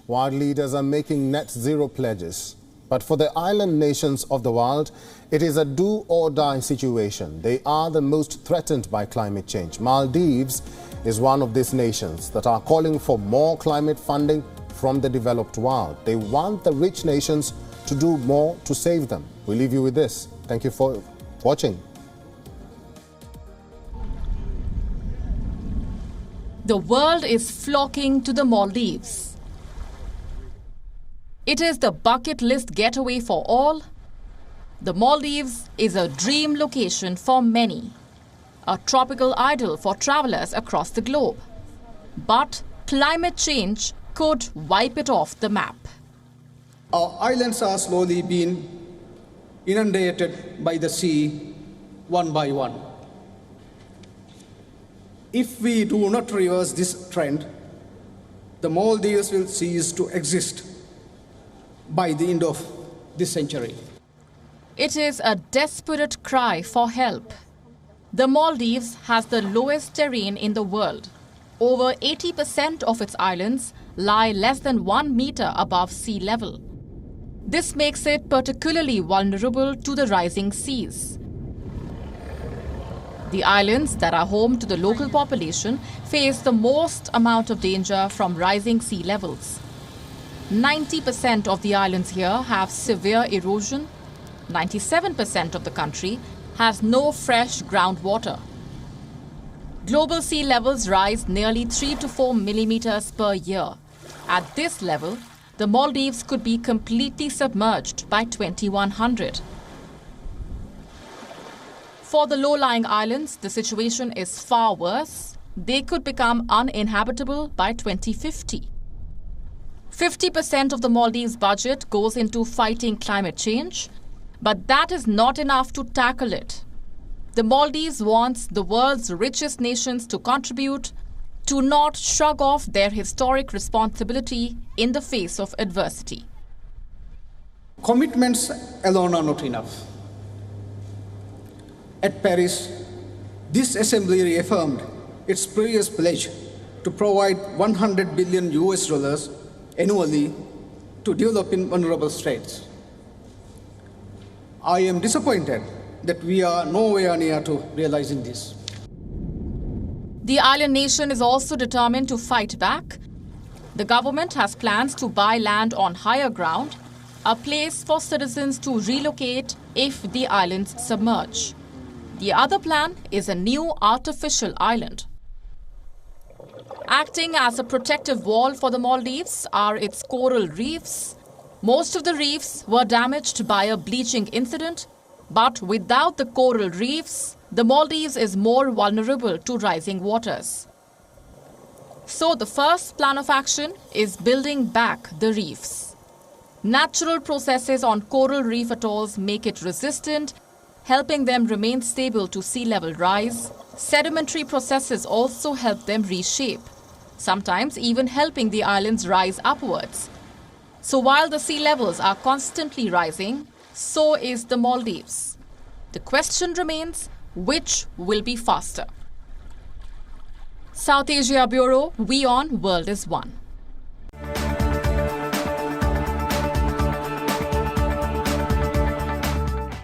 World leaders are making net zero pledges. But for the island nations of the world, it is a do-or-die situation. They are the most threatened by climate change. Maldives is one of these nations that are calling for more climate funding from the developed world. They want the rich nations to do more to save them. We leave you with this. Thank you for watching. The world is flocking to the Maldives. It is the bucket list getaway for all. The Maldives is a dream location for many, a tropical idyll for travelers across the globe. But climate change could wipe it off the map. Our islands are slowly being inundated by the sea one by one. If we do not reverse this trend, the Maldives will cease to exist by the end of this century. It is a desperate cry for help. The Maldives has the lowest terrain in the world. Over 80% of its islands lie less than 1 meter above sea level. This makes it particularly vulnerable to the rising seas. The islands that are home to the local population face the most amount of danger from rising sea levels. 90% of the islands here have severe erosion. 97% of the country has no fresh groundwater. Global sea levels rise nearly 3 to 4 millimeters per year. At this level, the Maldives could be completely submerged by 2100. For the low-lying islands, the situation is far worse. They could become uninhabitable by 2050. 50% of the Maldives' budget goes into fighting climate change, but that is not enough to tackle it. The Maldives wants the world's richest nations to contribute, to not shrug off their historic responsibility in the face of adversity. Commitments alone are not enough. At Paris, this assembly reaffirmed its previous pledge to provide $100 billion annually to developing vulnerable states. I am disappointed that we are nowhere near to realizing this. The island nation is also determined to fight back. The government has plans to buy land on higher ground, a place for citizens to relocate if the islands submerge. The other plan is a new artificial island. Acting as a protective wall for the Maldives are its coral reefs. Most of the reefs were damaged by a bleaching incident, but without the coral reefs, the Maldives is more vulnerable to rising waters. So the first plan of action is building back the reefs. Natural processes on coral reef atolls make it resistant, helping them remain stable to sea level rise. Sedimentary processes also help them reshape, sometimes even helping the islands rise upwards. So while the sea levels are constantly rising, so is the Maldives. The question remains, which will be faster? South Asia Bureau, WION World is One.